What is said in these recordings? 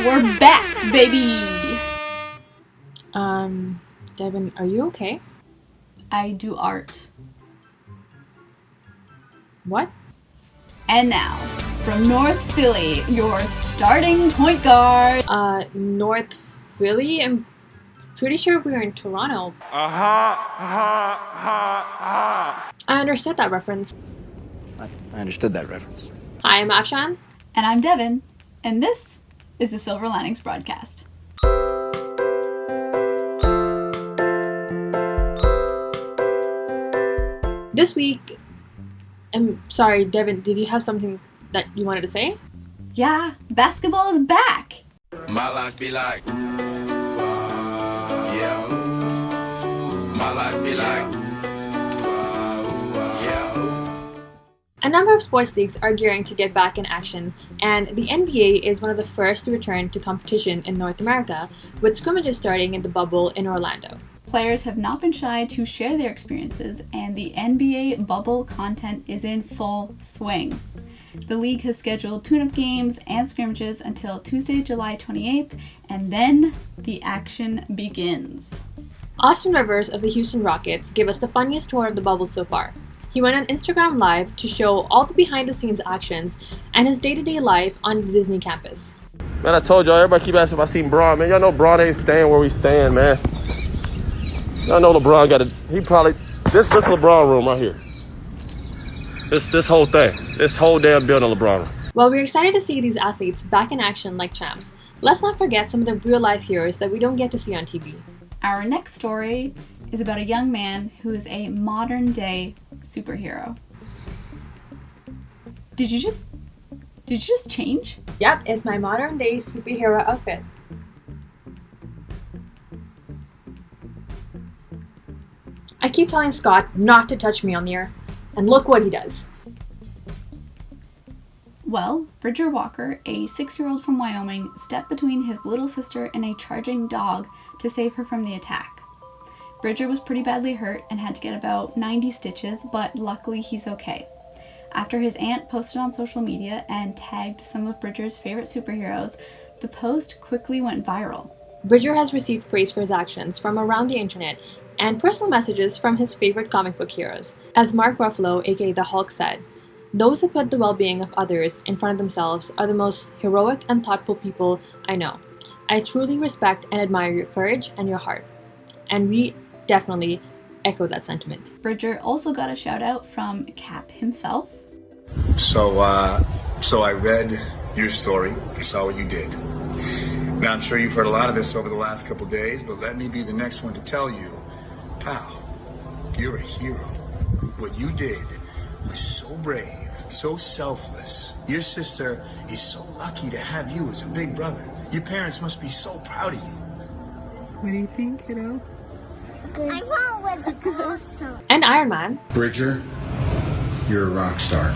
We're back, baby! Devin, are you okay? I do art. What? And now, from North Philly, your starting point guard. North Philly? I'm pretty sure we were in Toronto. I understood that reference. I understood that reference. Hi, I'm Afshan. And I'm Devin. And this is the Silver Linings Broadcast. This week, I'm sorry, Devin, did you have something that you wanted to say? Yeah, basketball is back! My life be like, yeah. My life be like, yeah. A number of sports leagues are gearing to get back in action, and the NBA is one of the first to return to competition in North America, with scrimmages starting in the bubble in Orlando. Players have not been shy to share their experiences, and the NBA bubble content is in full swing. The league has scheduled tune-up games and scrimmages until Tuesday, July 28th, and then the action begins. Austin Rivers of the Houston Rockets gave us the funniest tour of the bubble so far. He went on Instagram Live to show all the behind-the-scenes actions and his day-to-day life on the Disney campus. Man, I told y'all, everybody keep asking if I seen Braun, man. Y'all know Braun ain't staying where we stand, man. Y'all know LeBron this LeBron room right here. This whole thing, this whole damn building LeBron room. While we're excited to see these athletes back in action like champs, let's not forget some of the real-life heroes that we don't get to see on TV. Our next story is about a young man who is a modern-day superhero. Did you just change? Yep, it's my modern-day superhero outfit. I keep telling Scott not to touch Mjolnir, and look what he does. Well, Bridger Walker, a 6-year-old from Wyoming, stepped between his little sister and a charging dog to save her from the attack. Bridger was pretty badly hurt and had to get about 90 stitches, but luckily he's okay. After his aunt posted on social media and tagged some of Bridger's favorite superheroes, the post quickly went viral. Bridger has received praise for his actions from around the internet and personal messages from his favorite comic book heroes. As Mark Ruffalo, aka the Hulk, said, "Those who put the well-being of others in front of themselves are the most heroic and thoughtful people I know. I truly respect and admire your courage and your heart." And we definitely echo that sentiment. Bridger also got a shout out from Cap himself. So I read your story, saw what you did. Now I'm sure you've heard a lot of this over the last couple days, but let me be the next one to tell you, pal, you're a hero. What you did was so brave, so selfless. Your sister is so lucky to have you as a big brother. Your parents must be so proud of you. What do you think, kiddo? I thought it was awesome. And Iron Man. Bridger, you're a rock star.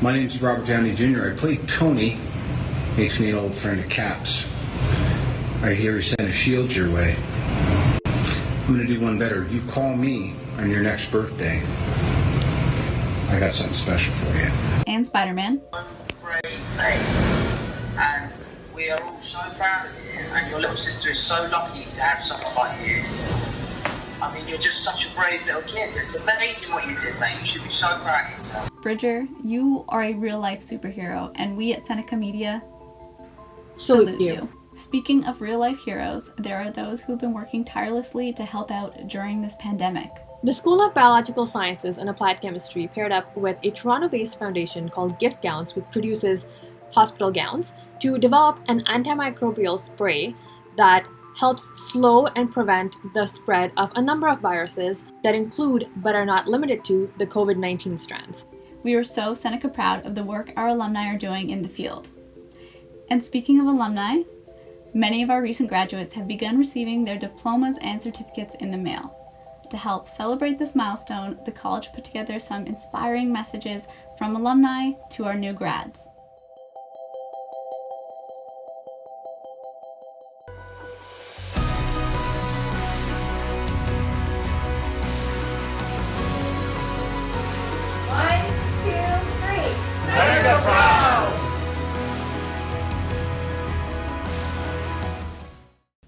My name's Robert Downey Jr. I played Tony. Makes me an old friend of Cap's. I hear he sent a shield your way. I'm gonna do one better. You call me on your next birthday. I got something special for you. And Spider-Man. Great day. And we are all so proud of you. And your little sister is so lucky to have someone like you. I mean, you're just such a brave little kid. It's amazing what you did, mate. You should be so proud of yourself. Bridger, you are a real-life superhero, and we at Seneca Media Salute you. Speaking of real-life heroes, there are those who've been working tirelessly to help out during this pandemic. The School of Biological Sciences and Applied Chemistry paired up with a Toronto-based foundation called Gift Gowns, which produces hospital gowns, to develop an antimicrobial spray that helps slow and prevent the spread of a number of viruses that include, but are not limited to, the COVID-19 strands. We are so Seneca proud of the work our alumni are doing in the field. And speaking of alumni, many of our recent graduates have begun receiving their diplomas and certificates in the mail. To help celebrate this milestone, the college put together some inspiring messages from alumni to our new grads.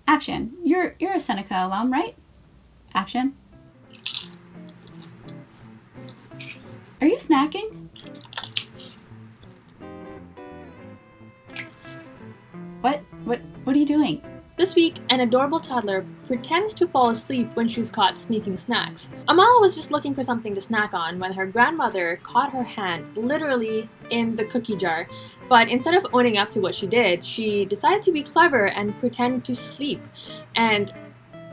Action. You're a Seneca alum, right? Action. Are you snacking? What are you doing? This week, an adorable toddler pretends to fall asleep when she's caught sneaking snacks. Amala was just looking for something to snack on when her grandmother caught her hand literally in the cookie jar. But instead of owning up to what she did, she decided to be clever and pretend to sleep. And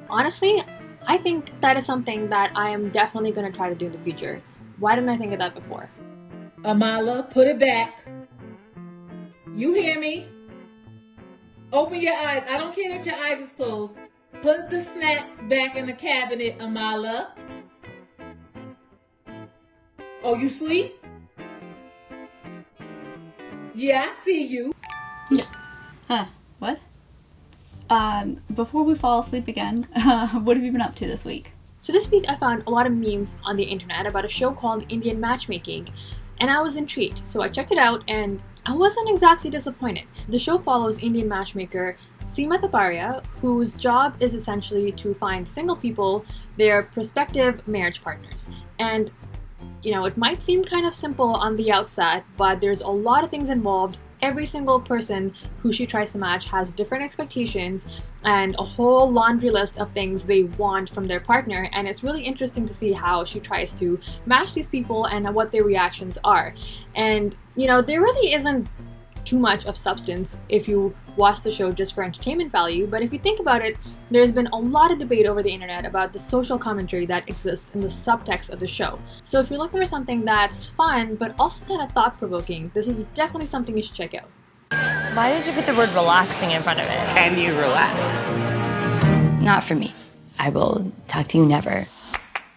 honestly, I think that is something that I am definitely going to try to do in the future. Why didn't I think of that before? Amala, put it back. You hear me? Open your eyes. I don't care that your eyes is closed. Put the snacks back in the cabinet, Amala. Oh, you sleep? Yeah, I see you. What? Before we fall asleep again, what have you been up to this week? So this week I found a lot of memes on the internet about a show called Indian Matchmaking, and I was intrigued. So I checked it out and I wasn't exactly disappointed. The show follows Indian matchmaker Seema Thaparia, whose job is essentially to find single people their prospective marriage partners. And it might seem kind of simple on the outset, but there's a lot of things involved. Every single person who she tries to match has different expectations and a whole laundry list of things they want from their partner, and it's really interesting to see how she tries to match these people and what their reactions are. And there really isn't too much of substance if you watch the show just for entertainment value, but if you think about it, there's been a lot of debate over the internet about the social commentary that exists in the subtext of the show. So if you're looking for something that's fun but also kind of thought-provoking, this is definitely something you should check out. Why did you put the word relaxing in front of it? Can you relax? Not for me. I will talk to you never.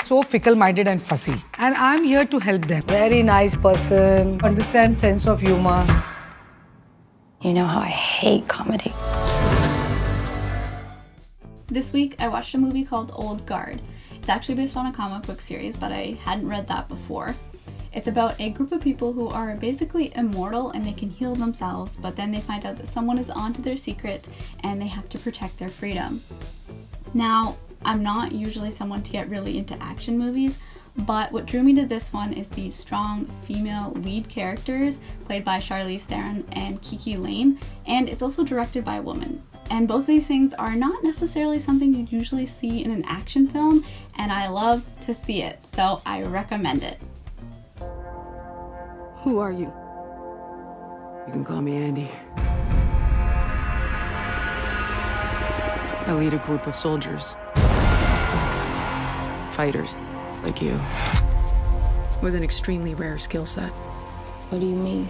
So fickle-minded and fussy, and I'm here to help them. Very nice person, understands sense of humor. You know how I hate comedy. This week, I watched a movie called Old Guard. It's actually based on a comic book series, but I hadn't read that before. It's about a group of people who are basically immortal and they can heal themselves, but then they find out that someone is onto their secret and they have to protect their freedom. Now, I'm not usually someone to get really into action movies, but what drew me to this one is the strong female lead characters played by Charlize Theron and Kiki Lane, and it's also directed by a woman. And both of these things are not necessarily something you'd usually see in an action film, and I love to see it, so I recommend it. Who are you? You can call me Andy. I lead a group of soldiers. Fighters. Like you. With an extremely rare skill set. What do you mean?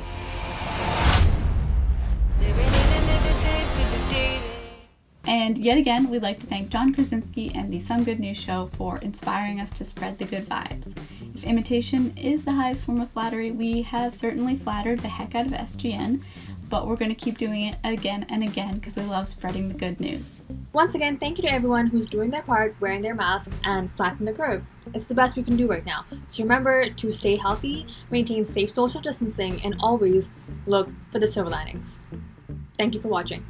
And yet again, we'd like to thank John Krasinski and the Some Good News Show for inspiring us to spread the good vibes. If imitation is the highest form of flattery, we have certainly flattered the heck out of SGN, but we're going to keep doing it again and again because we love spreading the good news. Once again, thank you to everyone who's doing their part, wearing their masks, and flatten the curve. It's the best we can do right now. So remember to stay healthy, maintain safe social distancing, and always look for the silver linings. Thank you for watching.